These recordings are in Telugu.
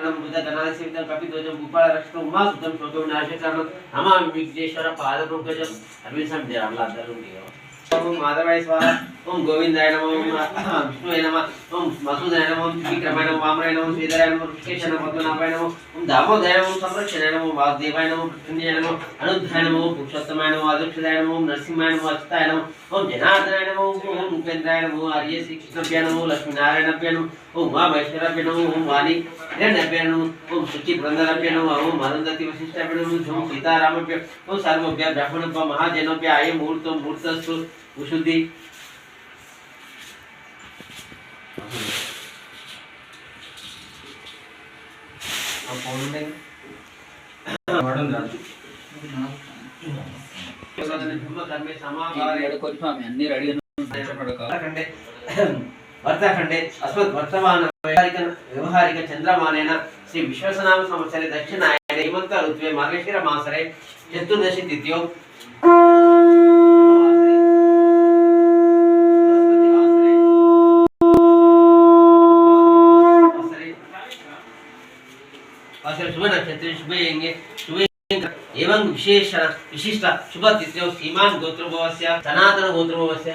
शरणं बुद्ध गणाधिसेवितं कपिध्वजं भूपालरक्षकं उमासुतं शोकविनाशकारणं नमामि विघ्नेश्वर पादपङ्कजं सर्वेषां जयामलादलं ओम माधवाय स्वाहा ओम गोविंदाय नमः ओम विष्णुवे नमः ओम मसूदाय नमः ओम त्रिविक्रमाय नमः वामनाय नमः श्रीधराय नमः ऋषिकेशाय नमः पद्मनाभाय नमः ओम दामोदराय नमः संरक्षणाय नमः वासुदेवाय नमः प्रसन्नाय नमः अनुद्धाय नमः पुरुषोत्तमाय नमः आदर्शदाय नमः ओम नरसिंहाय नमः अच्युताय नमः ओम जनार्दनाय नमः ओम उपेन्द्राय नमः आर्य श्री कृष्णाभ्याय नमः लक्ष्मीनारायणाभ्याय नमः ओम उमामहेश्वराभ्याय नमः ओम वाणी हिरण्याभ्याय नमः ओम शुचि पुरन्दराभ्याय नमः ओम अरुन्धति वसिष्ठाभ्याय नमः ओम सीतारामाभ्याय ओम सर्वभ्याः ब्राह्मणभ्याः महाजनेभ्यः आये मुहूर्तं मुहूर्तस्तु उशुद्धि वर्तखंडे अस्मत् वर्तमान व्यवहारिक चंद्रमानेन श्री विश्वसनाम संवत्सरे दक्षिणायने हेमंत ऋतुवे मार्गशीर मासरे चतुर्दशी तिथ्यौ शुभ नक्षत्र शुभ यंगे शुभ एवं विशिष्ट शुभ तिथ्यौ सीमान गोत्रभवस्य सनातन गोत्रभवस्य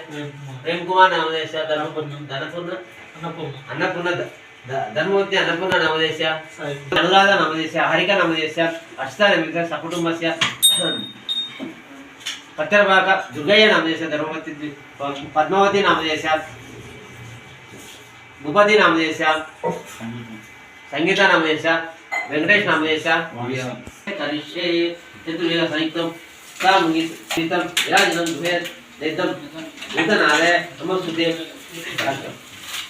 प्रेम कुमार नामधेयस्य धनपूर्ण अन्नपूर्ण धर्मवती अन्नपूर्ण नामधेयस्य अनुराधा नामधेयस्य हरिका नामधेयस्य अष्टानमित्र सकुटुंबस्य पत्तरभाग दुर्गय्य नामधेयस्य धर्मवती पद्मावती नामधेयस्य भूपति नामधेयस्य संगीता नामधेयस्य वेंकटेश नामधेयस्य करिष्ये चतुर्वेद संयुक्तं सामुगीतं विराजनं दुहे देदं नूतनालय नमस्तुते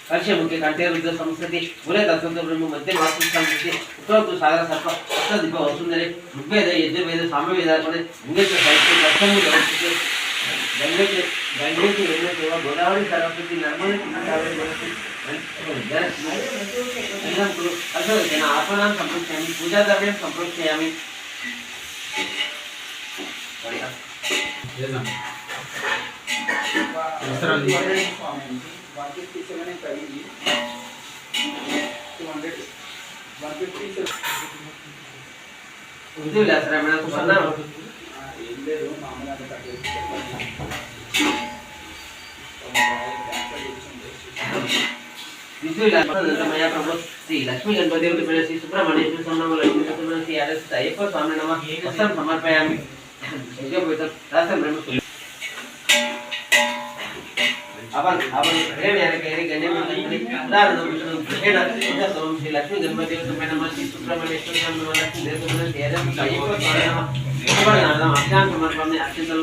कक्षमुखे कंठे रुद्र संस्कृति मूले तत्त्व ब्रह्म मध्य मातृ संस्कृति उत्तरोत्तर सागर सर्प सप्तदीप वसुंधरे ऋग्वेद यजुर्वेद सामवेदार्पण इंग्लिश साहित्य दर्शन संस्कृति गंगे की यमुना सेवा गोदावरी सरस्वती नर्मदे कावेरी सरस्वती आपणां संप्रोक्षयामि पूजा द्रव्यं संप्रोक्षयामि श्री लक्ष्मी गणपति श्री सुब्रह्मण्येश्वर स्वामी नमः लक्ष्मी गणपति श्री आरस अय्यप्पा स्वामी नमः वस्त्रं समर्पयामि अपन प्रेम यानी कहने गणे में उदाहरण श्री लक्ष्मी गणपति स्वामी नमः श्री सुब्रह्मण्येश्वर स्वामी नमः लक्ष्मी गणपति श्री आरस अय्यप्पा स्वामी नमः अक्षां समर्पयामि अक्षंतल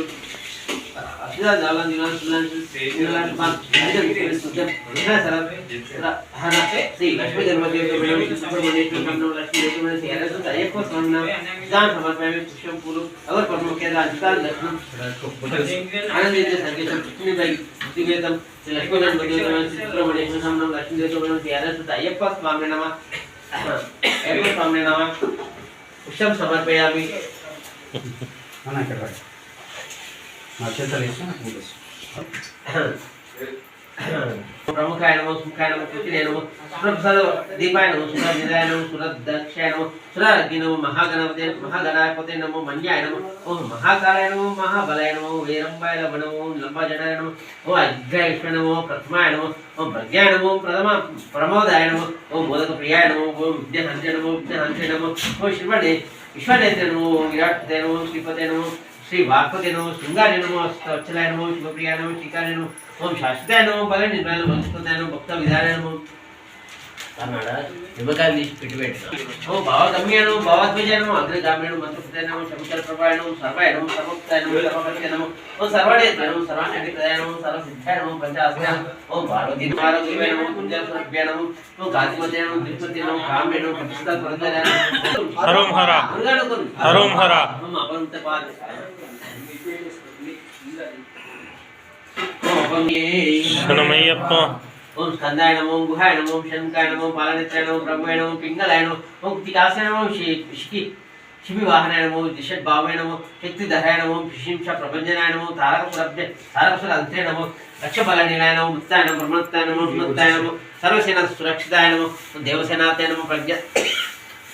अक्षरा जालन दिनान सुनान सेविलान पान आइदर सुजन सरल हना श्री लक्ष्मी गणपति स्वामी नमः सुब्रह्मण्येश्वर स्वामी नमः लक्ष्मी गणपति श्री आरस अय्यप्पा स्वामी नमः दान समर्पयामि पुष्पं फूल अगर पद्म के अधिकार लक्ष्मण आनंदित संकेतम कृष्ण भाई दिव्यतम श्री लक्ष्मी गणपति स्वामी सुब्रह्मण्येश्वर स्वामी नमः लक्ष्मी गणपति श्री आरस अय्यप्पा स्वामी नमः अय्यप्पा स्वामी नमः पुष्पं समर्पयामि mana kira macam tadi प्रमुखाय नमः सुमुखाय नमः कुटिले नमः सुप्रसाद दीपाय नमः सुरनिधाय नमः सुरदक्षाय नमः सुराज्ञ नमः महागणाधिपते नमः मन्याय नमः ओम महाकालाय नमः महाबलाय नमः वीरंबाय नमः ओम लंबाजटाय नमः ओम अग्रैश्वर नमः प्रथमाय नमः ओम प्रज्ञाय नमः प्रमोदाय नमः ओम मोदकप्रियाय नमः ओम विद्याहंसे नमः ओम श्रीमणे विश्वनेत्र नमः ओम विराटते नमः श्रीपते नमः श्री वाक्पते नमः शृंगारे नमः अच्युताय नमः शिवप्रियाय नमः श्रीकारे नमः ओम शाश्वताय नमः बल निर्मलाय नमः वंशपताय नमः भक्त विधानाय नमः कन्नड निमकाय लिस्ट पिटवेट ओम भावगम्याय नमः भावात्मजाय नमः अग्रगामिनाय नमः मंत्रपताय नमः शंकर प्रभाय नमः सर्वाय नमः सर्वोक्ताय नमः सर्वकर्ते नमः ओम सर्वाणेत्य नमः सर्वाण्यदिताय नमः सर्वसिद्धाय नमः पंचास्याय ओम पार्वती पार्वतीवे नमः कुंजलस्वरूपाय नमः ओम गादिमते नमः तिरुपति नमः काम्ये नमः प्रतिष्ठा करताय नमः हरोम हरा हरोम हरा हम अपंत पाद शरणमय्यप्पा ओम स्कंदाय नमः ओम गुहाय नमः ओम शंकाय नमः पालनेत्राय नमः ब्रह्माय नमः पिंगलाय नमः ओम तिकासाय नमः शिबिवाहनाय नमः दिशद्भावाय नमः शक्तिधराय नमः शिशिंश प्रपंचनाय नमः तारकसुर अंत्रे नमः रक्षबलनिलाय नमः मुक्ताय नमः ब्रह्मत्ताय नमः उन्मत्ताय नमः सर्वसेना सुरक्षिताय नमः देवसेनाताय नमः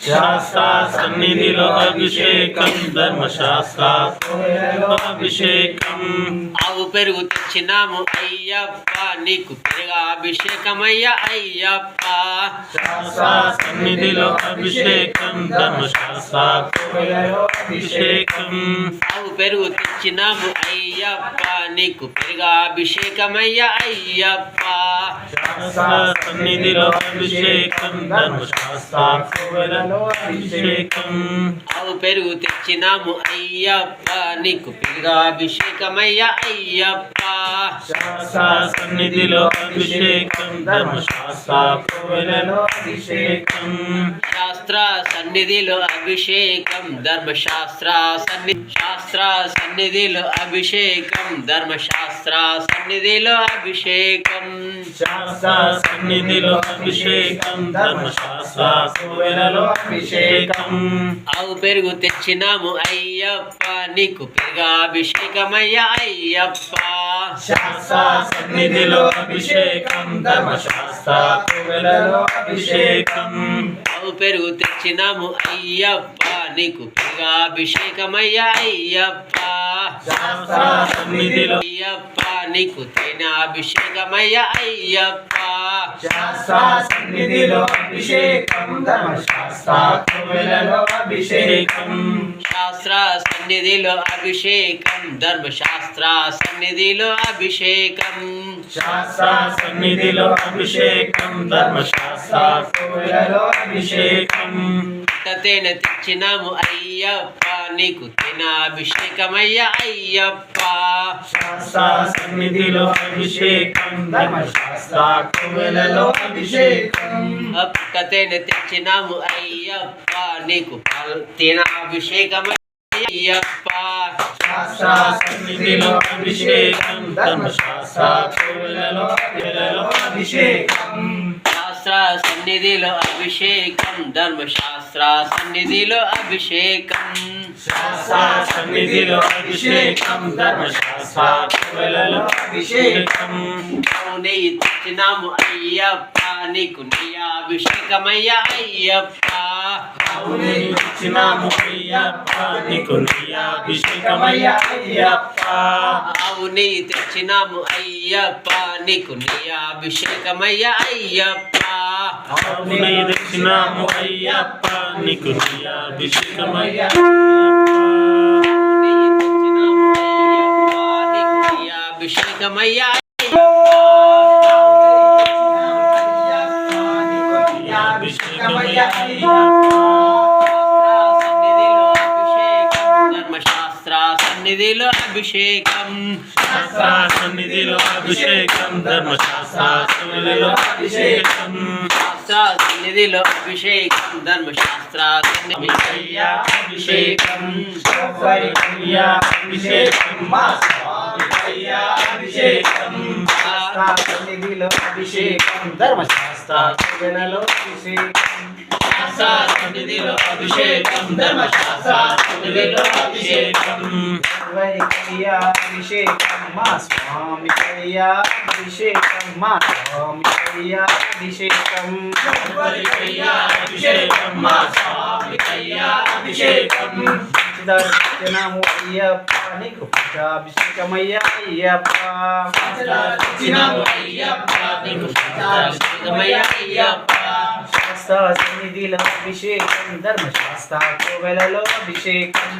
శాస్త్ర సన్నిధిలో అభిషేకం ధర్మశాస్త్ర అభిషేకం ఆవు పెరుగు తెచ్చినాము అయ్యప్ప నీకు పెరుగా అభిషేకమయ్యా అయ్యప్ప శాస్త్ర సన్నిధిలో అభిషేకం ధర్మశాస్త్ర అభిషేకం ఆవు పెరుగు తెచ్చినాము అయ్యప్ప నీకు పెరుగా అభిషేకమయ్యా అయ్యప్ప శాస్త్ర సన్నిధిలో అభిషేకం ధర్మశాస్త్ర అభిషేకం ఆవు పెరుగు తెచ్చినాము అయ్యప్ప నీకు పెరుగా అభిషేకమయ్యా అయ్యప్ప శాస్త్ర సన్నిధిలో అభిషేకం ధర్మశాస్త్ర అభిషేకం శాస్త్ర సన్నిధిలో అభిషేకం ధర్మశాస్త్ర శాస్త్ర సన్నిధిలో అభిషేకం ధర్మశాస్త్ర సన్నిధిలో అభిషేకం శాస్త్ర సన్నిధిలో అభిషేకం ధర్మశాస్త్ర అభిషేకం ఆవు పెరుగు తెచ్చినాము అయ్యప్ప నీకు పెరుగా అభిషేకమయ్యా అయ్యప్ప శాస్త్ర సన్నిధిలో అభిషేకం ధర్మశాస్త్ర అభిషేకం ఆవు పెరుగు తెచ్చినాము అయ్యప్ప నీకు పెరుగా అభిషేకమయ్యా అయ్యప్ప శాస్త్ర సన్నిధిలో అయ్యప్ప నీకు తైన అభిషేకమయ్యా అయ్యప్ప శాస్త్ర సన్నిధిలో అభిషేకం ధర్మశాస్త్ర అభిషేకం శాస్త్ర సన్నిధిలో అభిషేకం ధర్మశాస్త్ర సన్నిధిలో అభిషేకం శాస్త్ర సన్నిధిలో అభిషేకం ధర్మశాస్త్ర అభిషేకం తేనె తెచ్చినాము అయ్యప్ప నీకు తేన అభిషేకమయ్యా అయ్యప్ప శాస్త్ర సన్నిధిలో అభిషేకం ధర్మశాస్త్ర అభిషేకం తేనె తెచ్చినాము అయ్యప్ప నీకు తేన అభిషేకమయ్యా అయ్యప్ప శాస్త్ర సన్నిధిలో అభిషేకం ధర్మశాస్త్ర అభిషేకం శాస్త్ర సన్నిధిలో అభిషేకం ధర్మశాస్త్ర సన్నిధిలో అభిషేకం శాస్త్ర సన్నిధిలో అభిషేకం ధర్మశాస్త్ర అభిషేకం నెయ్యి తెచ్చినాము అయ్యప్ప నీకు నెయ్య అభిషేకమయ్యా అయ్యప్ప ఇచ్చినాము అయ్యప్ప నీకు అభిషేకమయ్యా అయ్యప్ప ఆవు నెయ్యి తెచ్చినాము అయ్యప్ప నీకు నెయ్య అభిషేకమయ్యా అయ్యప్ప ఇచ్చినాము అయ్యప్ప నీకు అభిషేకమయ్యా అభిషేకమయ్యా అభిషేకమయ్యా ధర్మశాస్త్ర సన్నిధిలో అభిషేకం శాస్త్ర సన్నిధిలో అభిషేకం ధర్మశాస్త్ర అభిషేకం శాస్త్ర సన్నిధిలో అభిషేకం ధర్మశాస్త్ర సన్నిధిలో అభిషేకం అభిషేకం మా స్వామికయ్యా అభిషేకం సన్నిధిలో అభిషేకం ధర్మశాస్త్ర అభిషేకం సన్నిధిలో అభిషేకం ధర్మశాస్త్ర సన్నిధిలో అభిషేకం అభిషేకం మా స్వామికయ్యా అభిషేకం మా స్వామికయ్యా అభిషేకం అభిషేకం మా స్వామికయ్యా అభిషేకం నాము అయ్యప్ప నీకు అభిషేకమయ్యా అయ్యప్ప శాస్త్ర సన్నిధిలో అభిషేకం ధర్మశాస్త్ర కోవెలలో అభిషేకం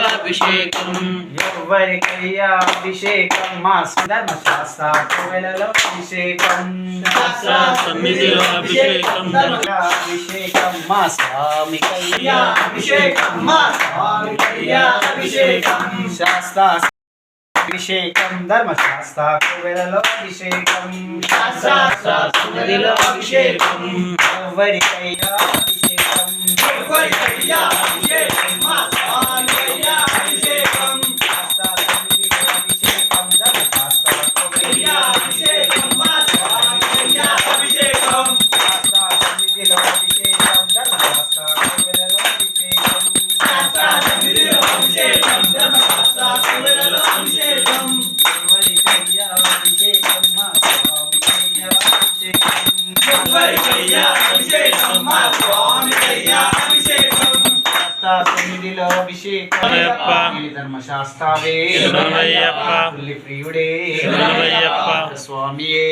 అభిషేకం ఎవరికయ్యా అభిషేకం మా ధర్మశాస్త్ర కోవెలలో అభిషేకం సన్నిధిలో అభిషేకం అభిషేకం మా స్వామికయ్యా అభిషేకం మా స్వామికయ్యా అభిషేకం శాస్త్ర అభిషేకం ధర్మశాస్త్ర కోవెలలో అభిషేకం సన్నిధిలో అభిషేకం ఎవరికయ్యా అభిషేకం అభిషేకం మా స్వామికయ్యా అభిషేకం శాస్త్ర సన్నిధిలో అభిషేకం ధర్మశాస్త్ర కోవెలలో అభిషేకం మా స్వామికయ్యా అభిషేకం శాస్త్ర సన్నిధిలో అభిషేకం ధర్మశాస్త్ర కోవెలలో అభిషేకం సన్నిధిలో అభిషేకం ధర్మశాస్త్ర కోవెలలో అభిషేకం ఎవరికయ్యా అభిషేకం మా స్వామికయ్యా అభిషేకం ఎవరికయ్యా అభిషేకం మా స్వామికయ్యా అభిషేకం శాస్త్ర సన్నిధిలో అభిషేకం శరణమయ్యప్ప. ఈ ధర్మశాస్త్రావే శరణమయ్యప్ప. తల్లి ప్రియుడే శరణమయ్యప్ప. స్వామియే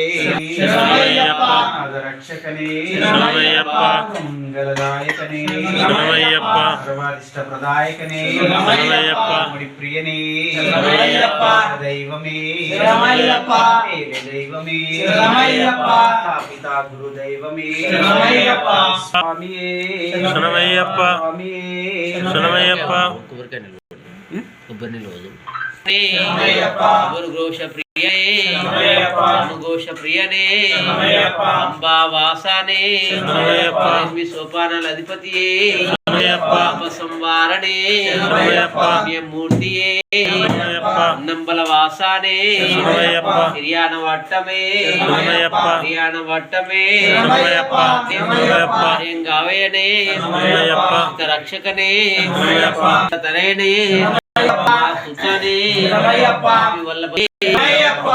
శరణమయ్యప్ప. రక్షకనే శరణమయ్యప్ప. మంగళదాయకనే శరణమయ్యప్ప. సర్వారిష్ట ప్రదాయకనే శరణమయ్యప్ప. ముడి ప్రియనే శరణమయ్యప్ప. దైవమే శరణమయ్యప్ప. ఏలే దైవమే శరణమయ్యప్ప. పితా గురు దైవమే శరణమయ్యప్ప. స్వామియే శరణమయ్యప్ప. స్వామియే శరణమయ్యప్ప. శరణమయ్యప్ప. గురుఘోష ప్రియే శరణమయ్యప్ప. ఘోష ప్రియనే శరణమయ్యప్ప. అంబా వాసానే శరణమయ్యప్ప. సోపానాల అధిపతియే శరణమయ్యప్ప. సంవారణే శరణమయ్యప్ప. మూర్తియే శరణమయ్యప్ప. నంబల వాసానే శరణమయ్యప్ప. హిర్యాన వట్టమే శరణమయ్యప్ప. హిర్యాన వట్టమే శరణమయ్యప్ప. శరణమయ్యప్ప. గావయనే శరణమయ్యప్ప. రక్షకనే శరణమయ్యప్ప. తరేనే సుతనే శరణమయ్యప్ప. వల్లభే శరణమయ్యప్ప.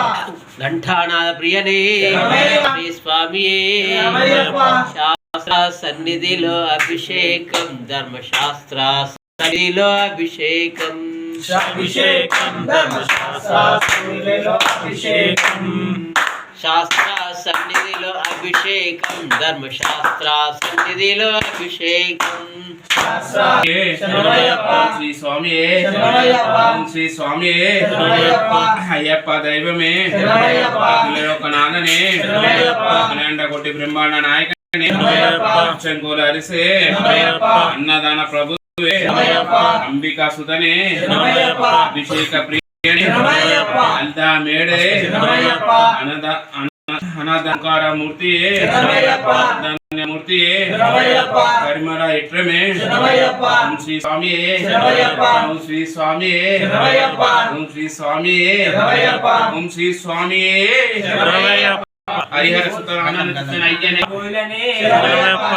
ఘంటానాద ప్రియనే శరణమయ్యప్ప. శ్రీ స్వామియే శరణమయ్యప్ప. శాస్త్ర సన్నిధిలో అభిషేకం ధర్మశాస్త్ర సన్నిధిలో అభిషేకం అభిషేకం ధర్మశాస్త్రాలలో అభిషేకం శాస్త్ర సన్నిధిలో అభిషేకం ధర్మశాస్త్ర సన్నిధిలో అభిషేకం శరణమయ్యప్ప. శ్రీ స్వామియే శరణమయ్యప్ప. శ్రీ స్వామియే శరణమయ్యప్ప. అయ్యప్ప దైవమే శరణమయ్యప్ప. ఒక నాన్ననే శరణమయ్యప్ప. అఖిలాండ కోటి బ్రహ్మాండ నాయకనే శరణమయ్యప్ప. శంకుల అరిసే శరణమయ్యప్ప. అన్నదాన ప్రభువే శరణమయ్యప్ప. అంబికా సుతనే శరణమయ్యప్ప. అభిషేక ప్రియనే శరణమయ్యప్ప. అల్దా మేడే శరణమయ్యప్ప. అనాథంకార మూర్తియే శరణమయ్యప్ప. మూర్తియే శరణమయ్యప్ప. పరిమళ ఇట్రమే శరణమయ్యప్ప. ఓం శ్రీ స్వామియే శరణమయ్యప్ప. ఓం శ్రీ స్వామియే శరణమయ్యప్ప. ఓం శ్రీ స్వామియే శరణమయ్యప్ప. ఓం శ్రీ స్వామియే శరణమయ్యప్ప. హరిహర సుత ఆనందన అయ్యనే శరణమయ్యప్ప.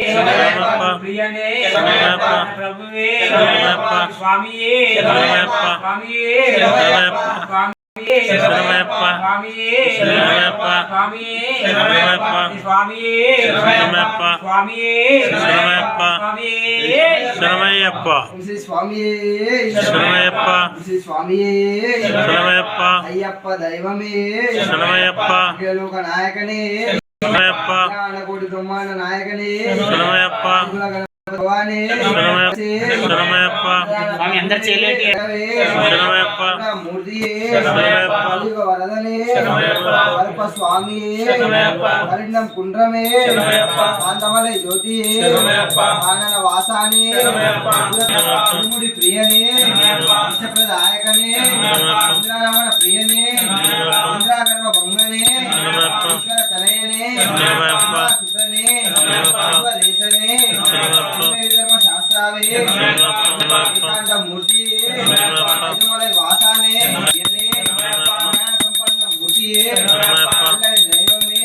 శరణమయ్యప్ప. ప్రియనే శరణమయ్యప్ప. ప్రభువే శరణమయ్యప్ప. స్వామియే శరణమయ్యప్ప. స్వామియే శరణమయ్యప్ప. స్వామియే శరణమయ్యప్ప. స్వామియే శరణమయ్యప్ప. స్వామియే శరణమయ్యప్ప. స్వామియే శరణమయ్యప్ప. స్వామియే శరణమయ్యప్ప. స్వామియే శరణమయ్యప్ప. శ్రీ స్వామియే శరణమయ్యప్ప. శ్రీ స్వామియే శరణమయ్యప్ప. అయ్యప్ప దైవమే శరణమయ్యప్ప. లోక నాయకనే శరణమయ్యప్ప. కోటి బ్రహ్మాండ నాయకనే శరణమయ్యప్ప. భగవానే శరణమయ్యప్ప. స్వామి అందరు చేయలేటి శరణమయ్యప్ప. మూర్తియే శరణమయ్యప్ప. కలియుగ వరదనే శరణమయ్యప్ప. కల్ప స్వామియే శరణమయ్యప్ప. కరిణం కుండ్రమే శరణమయ్యప్ప. శాంతమలై జ్యోతియే శరణమయ్యప్ప. ఆనన వాసానే శరణమయ్యప్ప. తిరుముడి ప్రియనే ఇష్టప్రదాయకనే ఇంద్రారమణ ప్రియనే ఇంద్రాగర్వ భంగనే శరణమయ్యప్ప. ఈశ్వర తనయనే శరణమయ్యప్ప. సుతనే శరణమయ్యప్ప. రేతనే శరణమయ్యప్ప. ధర్మ శాస్త్రావే ఏకాంత మూర్తియే తిరుమలై వాసానే ప్రియనే జ్ఞాన సంపన్న మూర్తియే అల్లరి దైవమే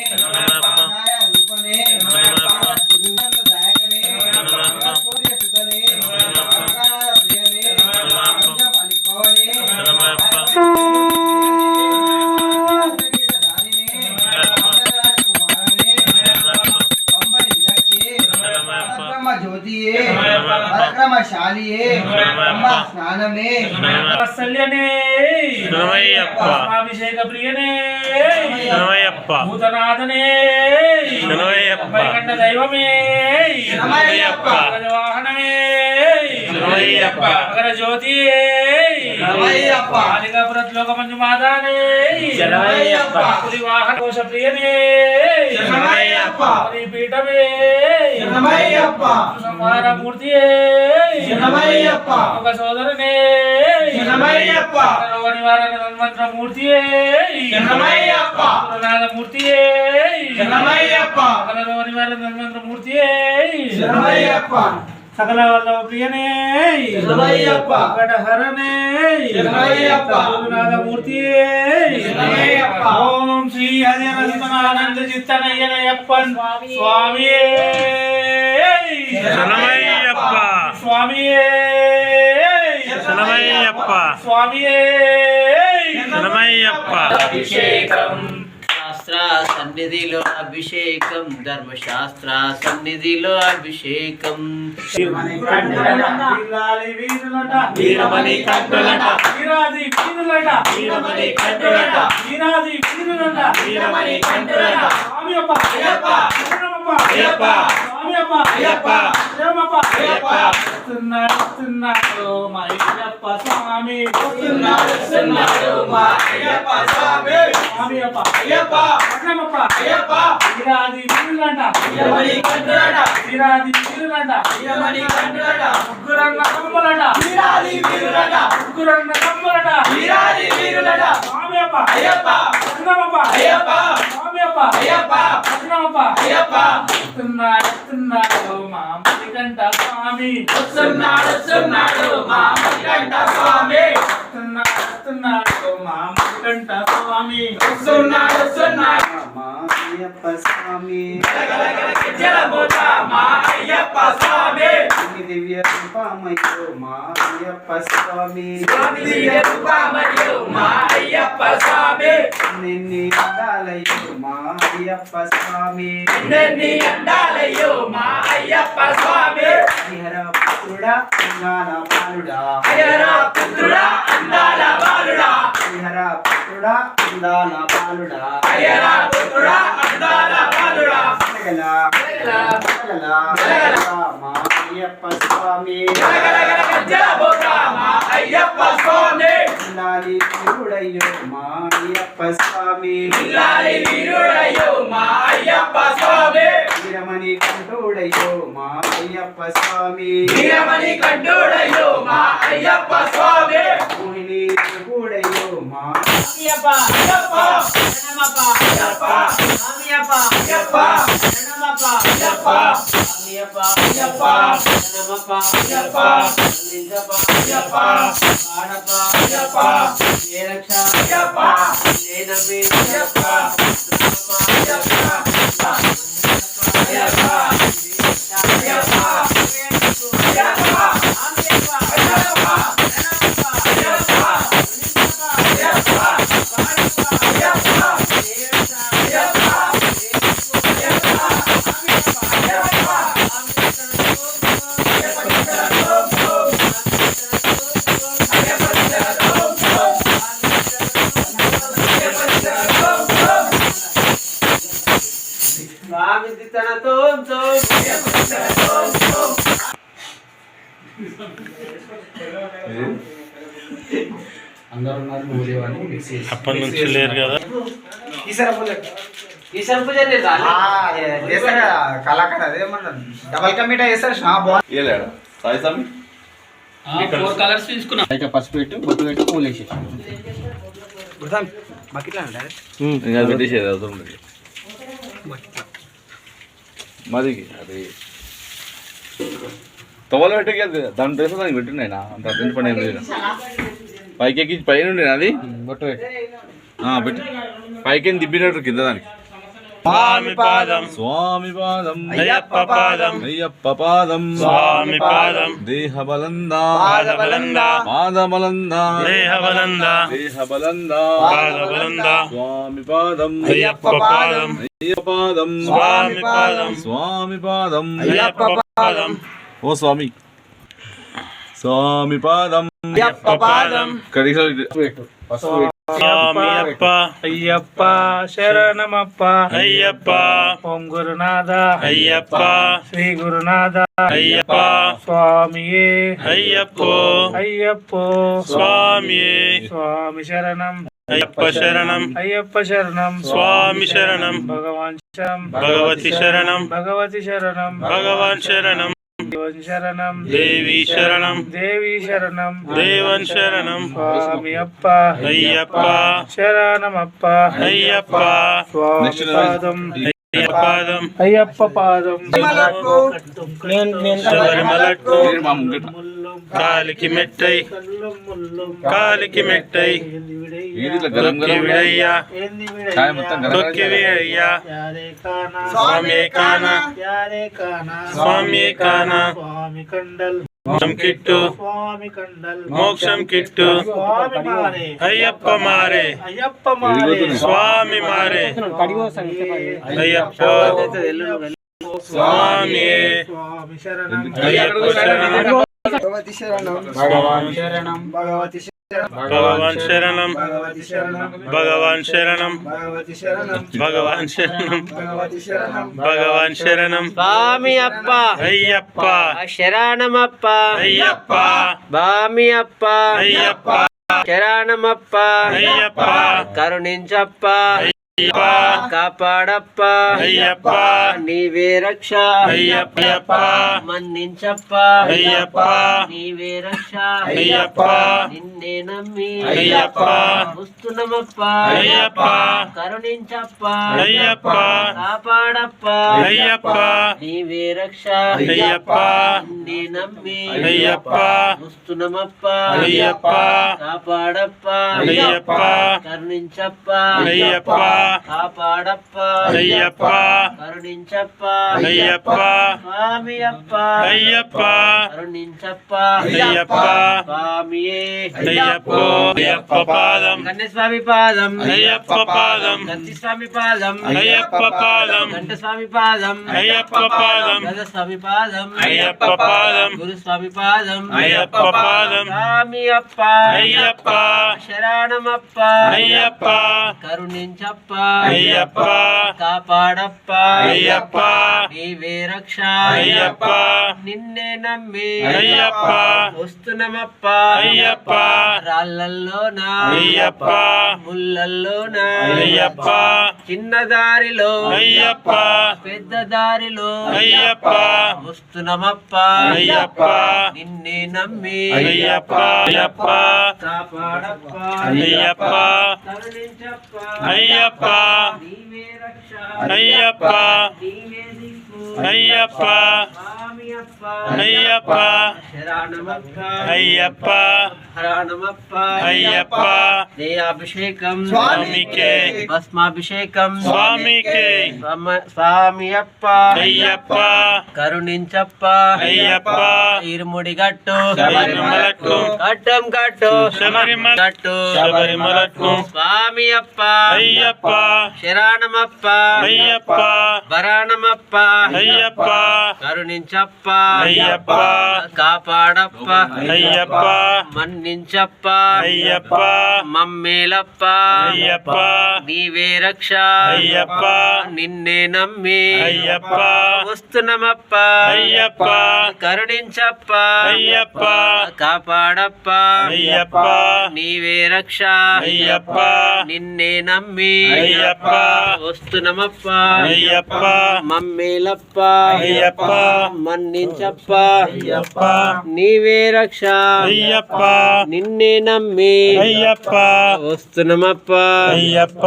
న్యాయ రూపనే దాయకనే కోరిక సుతనే అకాల ప్రియనే పంచం అలిపవనే జ్యోతియే పరక్రమశాలియే స్నానమే వత్సల్యనే శరణమయ్యప్ప. అభిషేక ప్రియనే శరణమయ్యప్ప. భూతనాథనే శరణమయ్యప్ప. వైకంఠ దైవమే శరణమయ్యప్ప. వాహనమే శరణమయ్యప్ప. మకర జ్యోతియే శరణమయ్యప్ప. కాళికాపురత్ లోక మంజు మాతానే శరణమయ్యప్ప. పులి వాహన కోశ ప్రియనే శరణమయ్యప్ప. పులి పీఠమే శరణమయ్యప్ప. సంహార మూర్తియే శరణమయ్యప్ప. ఒక సోదరనే శరణమయ్యప్ప. రోగ నివారణ ధన్వంతర మూర్తియే శరణమయ్యప్ప. పురనాథ మూర్తియే శరణమయ్యప్ప. సకల రోగ నివారణ ధన్వంతర మూర్తియే శరణమయ్యప్ప. సకల వల్లభ ప్రియనే శరణమయ్యప్ప. వెంకటహరనే శరణమయ్యప్ప. గురునాథ మూర్తియే శరణమయ్యప్ప. ఓం శ్రీ హరి రత్నానంద చిత్తనయ్యనయ్యప్పన్ స్వామియే శరణమయ్యప్ప. స్వామియే శరణమయ్యప్ప. స్వామియే శరణమయ్యప్ప. అభిషేకం ధర్మశాస్త్ర సన్నిధిలో అభిషేకం ధర్మశాస్త్ర సన్నిధిలో అభిషేకం వీరాలి వీరులట వీరమణి కంఠులట వీరాది వీరులట వీరమణి కంఠులట వీరాది వీరులట వీరమణి కంఠులట స్వామి అప్ప అయ్యప్ప శరణమప్ప అయ్యప్ప స్వామి అప్ప అయ్యప్ప శరణమప్ప అయ్యప్ప వస్తున్నాడు మా అయ్యప్ప స్వామి వస్తున్నాడు మా అయ్యప్ప స్వామి స్వామి అప్ప అయ్యప్ప శరణమప్ప అయ్యప్ప వీరాది వీరులంట వీరమణి కంఠులట వీరాది వీరులంట వీరమణి కంఠులట ముగ్గురన్న కమ్ములట వీరాది వీరులట ముగ్గురన్న కమ్ములట వీరాది వీరులట స్వామి అప్ప అయ్యప్ప శరణమప్ప అయ్యప్ప స్వామి అప్ప అయ్యప్ప శరణమప్ప అయ్యప్ప వస్తున్నాడు మా మణికంఠ స్వామి వస్తున్నాడు మా మణికంఠ స్వామి వస్తున్నాడు మా మణికంఠ స్వామి వస్తున్నాడు మా అయ్యప్ప స్వామి జలబోత మా అయ్యప్ప స్వామి నీ దివ్య రూపమయ్యో మా అయ్యప్ప స్వామి దివ్య రూపమయ్యో మా అయ్యప్ప స్వామి నిన్ని అందాలయ్యో మా అయ్యప్ప స్వామి నిన్ని అండాలయ్యో మా అయ్యప్ప స్వామి హరిహర పుత్రుడా అంగాల బాలుడా అయ్యరా పుత్రుడా అందాల బాలుడా హరిహర పుత్రుడా అందాల బాలుడా అయ్యరా పుత్రుడా అందాల బాలుడా గలగల గలగల మా అయ్యప్ప స్వామి జలబోత మా అయ్యప్ప స్వామి ఉండాలి వీరుడయ్యో మా అయ్యప్ప స్వామి ఇల్లాలి వీరుడయ్యో మా అయ్యప్ప స్వామి వీరమణి కంఠుడయ్యో మా అయ్యప్ప స్వామి వీరమణి కంఠుడయ్యో మా అయ్యప్ప స్వామి మోహిని కూడయ్యో మా అయ్యప్ప అయ్యప్ప శరణమప్ప అయ్యప్ప అయ్యప్ప అయ్యప్ప శరణమప్ప అయ్యప్ప అయ్యప్ప అయ్యప్ప శరణమప్ప అయ్యప్ప లింగప్ప అయ్యప్ప ఆడప్ప అయ్యప్ప ఏ రక్ష అయ్యప్ప నేనమ్మి అయ్యప్ప అయ్యప్ప అయ్యప్ప అయ్యప్ప స్వామి దిత్తన తోం తోం అందరూ ఉన్నారు నువ్వు లేవని మిక్స్ చేసి అప్పటి నుంచి లేరు కదా. ఈశ్వర పూజ నేను రాలే. చేస్తారా కళాకారు అదేమన్నా డబల్ కమిటా చేస్తారు అయితే పసుపు పెట్టు బొట్టు పెట్టి పూలు వేసేసి బకెట్లా ఉంటారు పెట్టేసేది అవసరం లేదు మాదికి అది తొవలు పెట్టే దాని డ్రెస్ దానికి పెట్టున్నాయినా అంత అర్జెంట్ పని ఏం లేదు పైకి ఎక్కి పైన ఉండే అది బొట్టు పెట్టి పెట్టి పైకి దిబ్బినట్టు కింద దానికి స్వామి పాదం స్వామి పాదం అయ్యప్ప పాదం అయ్యప్ప పాదం స్వామి పాదం దేహ బలందా పాదబలంద పాద బలందా దేహ బలంద దేహ బలందా పాదబలంద స్వామి పాదం అయ్యప్ప పాదం అయ్యప్ప పాదం స్వామి పాదం స్వామి పాదం అయ్యప్ప పాదం ఓ స్వామి స్వామి పాదం అయ్యప్ప పాదం కడిగి స్వామి అప్ప అయ్యప్ప శరణమప్ప అయ్యప్ప ఓం గురునాథ అయ్యప్ప శ్రీ గురునాథ అయ్యప్ప స్వామియే అయ్యప్పో అయ్యప్పో స్వామియే స్వామి శరణం అయ్యప్ప శరణం అయ్యప్ప శరణం స్వామి శరణం భగవాన్ శరణం భగవతి శరణం భగవతి శరణం భగవాన్ శరణం దేవన్ శరణం దేవి శరణం దేవి శరణం దేవన్ శరణం స్వామి అప్ప అయ్యప్ప శరణమప్ప అయ్యప్ప స్వామి పాదం అయ్యప్ప పాదం అయ్యప్ప పాదం శబరిమలట్టు కాలికి మెట్టై కాలికి మెట్టై తొక్కి విడయ్యా తొక్కి విడయ్యా స్వామి కానా యారే కానా స్వామి కానా స్వామి కండల్ మోక్షం కిట్టు స్వామి కండల్ మోక్షం కిట్టు స్వామి మారే అయ్యప్ప మారే అయ్యప్ప మారే స్వామి మారే అయ్యప్ప స్వామి స్వామి శరణం అయ్యప్ప శరణం భగవతి శరణం భగవాన్ శరణం భగవతి భగవాన్ శరణం భగవతి శరణం భగవాన్ శరణం భగవతి శరణం భగవాన్ శరణం భగవతి శరణం భగవాన్ శరణం స్వామి అప్ప అయ్యప్ప శరణమప్ప అయ్యప్ప స్వామి అప్ప అయ్యప్ప శరణమప్ప అయ్యప్ప కరుణించప్ప అయ్యప్ప కాపాడప్ప అయ్యప్ప నీవే రక్ష అయ్యప్ప మన్నించప్ప అయ్యప్ప నీవే రక్ష అయ్యప్ప నిన్నే నమ్మి అయ్యప్ప వస్తున్నమప్ప అయ్యప్ప కరుణించప్ప అయ్యప్ప కాపాడప్ప అయ్యప్ప నీవే రక్ష అయ్యప్ప నిన్నే నమ్మి అయ్యప్ప వస్తున్నమప్ప అయ్యప్ప కాపాడప్ప అయ్యప్ప కరుణించప్ప అయ్యప్ప కాపాడప్ప అయ్యప్ప కరుణించప్ప అయ్యప్ప స్వామి అప్ప అయ్యప్ప కరుణించప్ప అయ్యప్ప స్వామియే అయ్యప్ప అయ్యప్ప పాదం కన్యస్వామి పాదం అయ్యప్ప పాదం గంటి స్వామి పాదం అయ్యప్ప పాదం గంట స్వామి పాదం అయ్యప్ప పాదం గద స్వామి పాదం అయ్యప్ప పాదం గురు స్వామి పాదం అయ్యప్ప పాదం స్వామి అప్ప అయ్యప్ప శరణమప్ప అయ్యప్ప కరుణించప్ప అయ్యప్ప కాపాడప్ప అయ్యప్ప నీవే రక్ష అయ్యప్ప నిన్నే నమ్మి అయ్యప్ప వస్తున్నమప్ప అయ్యప్ప రాళ్ళల్లోన అయ్యప్ప ముళ్ళల్లోన అయ్యప్ప చిన్న దారిలో అయ్యప్ప పెద్ద దారిలో అయ్యప్ప వస్తున్నమప్ప అయ్యప్ప నిన్నే నమ్మి అయ్యప్ప అయ్యప్ప కాపాడప్ప అయ్యప్ప కరుణించప్ప అయ్యప్ప నీవే రక్ష అయ్యప్ప నీవే దిక్కు అయ్యప్ప స్వామి అప్ప అయ్యప్ప శరణమప్ప అయ్యప్ప హరణమప్ప అయ్యప్ప దేయాభిషేకం స్వామికే భస్మాభిషేకం స్వామికే స్వామి అప్ప అయ్యప్ప కరుణించప్ప అయ్యప్ప ఇరుముడి గట్టు శబరిమలకు కట్టం కట్టు శబరిమల గట్టు శబరిమలకు స్వామి అప్ప అయ్యప్ప శరణమప్ప అయ్యప్ప వరాణమప్ప అయ్యప్ప కరుణించప్ప అయ్యప్ప కాపాడప్ప అయ్యప్ప మన్నించప్ప అయ్యప్ప మమ్మేలప్ప అయ్యప్ప నీవే రక్ష అయ్యప్ప నిన్నే నమ్మి అయ్యప్ప వస్తున్నమప్ప అయ్యప్ప కరుణించప్ప అయ్యప్ప కాపాడప్ప అయ్యప్ప నీవే రక్ష అయ్యప్ప నిన్నే నమ్మి అయ్యప్ప వస్తున్నమప్ప అయ్యప్ప మమ్మేలప్ప అయ్యప్ప మన్నించప్ప అయ్యప్ప నీవే రక్ష అయ్యప్ప నిన్నే నమ్మి అయ్యప్ప వస్తున్నమప్ప అయ్యప్ప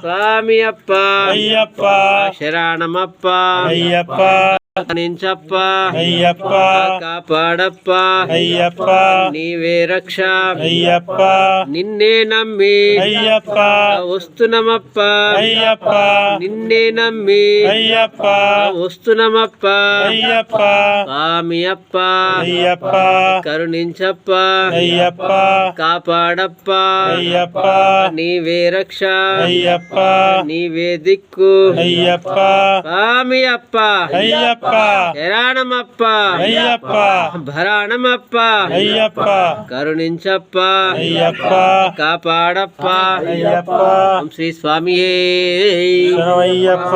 స్వామి అప్ప అయ్యప్ప శరణమప్ప అయ్యప్ప కరుణించప్ప అయ్యప్ప కాపాడప్ప అయ్యప్ప నీవే రక్ష అయ్యప్ప నిన్నే నమ్మి అయ్యప్ప వస్తున్నమప్ప అయ్యప్ప నిన్నే నమ్మి అయ్యప్ప వస్తున్నమప్ప అయ్యప్ప స్వామి అప్ప అయ్యప్ప కరుణించప్ప అయ్యప్ప కాపాడప్ప అయ్యప్ప నీవే రక్ష అయ్యప్ప నీవే దిక్కు అయ్యప్ప స్వామి అప్ప అయ్యప్ప శరణమప్ప అయ్యప్ప భరాణమప్ప అయ్యప్ప కరుణించప్ప అయ్యప్ప కాపాడప్ప అయ్యప్ప ఓం శ్రీ స్వామియే శరణమయ్యప్ప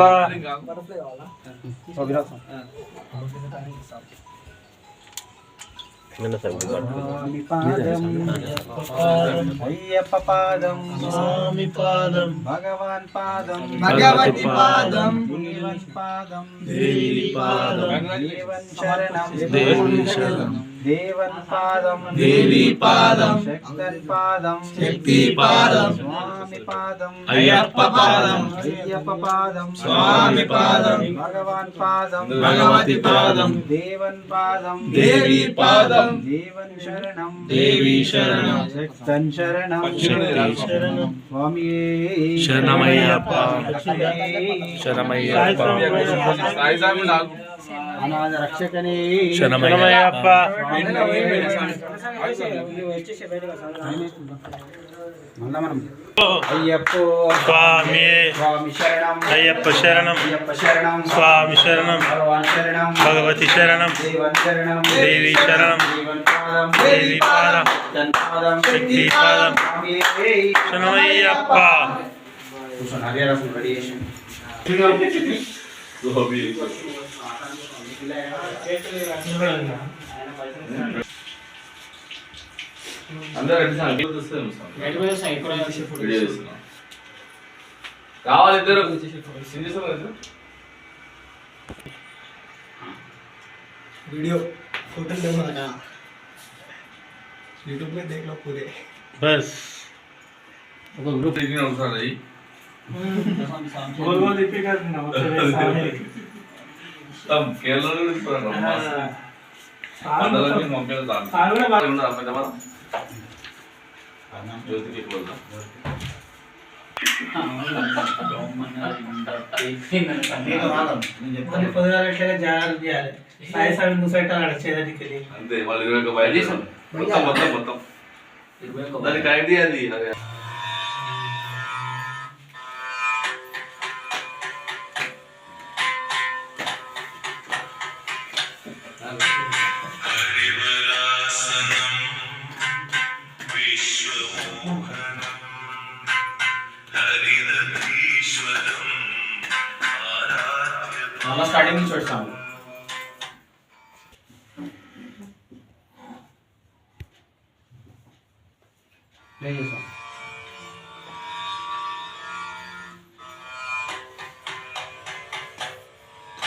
అయ్యప్ప పాదం స్వామి పాదం భగవాన్ పాదం భగవతి పాదం దేవన్ పాదం దేవి పాదం దేవన్ శరణం దేవి శరణం దేవన్ పాదం దేవి పాదం శక్తన్ పాదం శక్తి పాదం స్వామి పాదం అయ్యప్ప పాదం అయ్యప్ప పాదం స్వామి పాదం భగవాన్ పాదం భగవతి పాదం దేవన్ పాదం దేవి పాదం దేవన్ శరణం దేవి శరణం శక్తన్ శరణం శక్తి శరణం స్వామియే శరణమయ్యప్ప శరణమయ్యప్ప సాయి సాయి అనాథ రక్షకనే శరణమయ్యప్ప మళ్ళా మనం అయ్యప్పో స్వామి స్వామి శరణం అయ్యప్ప శరణం అయ్యప్ప శరణం స్వామి శరణం భగవాన్ శరణం భగవతి శరణం దేవన్ శరణం దేవి శరణం దేవన్ పాదం దేవి పాదం జన్పాదం శక్తి పాదం శరణమయ్యప్ప కూర్చోండి అదే రసం రెడీ చేసి కావాలి ఇద్దరు वीडियो फोटो देखो यूट्यूब में देख लो पूरे బస్ गोल गोल दीपिका नमस्ते కేరళలో జ్యోతికి అంతే వాళ్ళు 21 బయలు మొత్తం దానికి ఐడియా అది స్టార్టింగ్ నుంచి చూస్తాము ప్లే చేస్తాం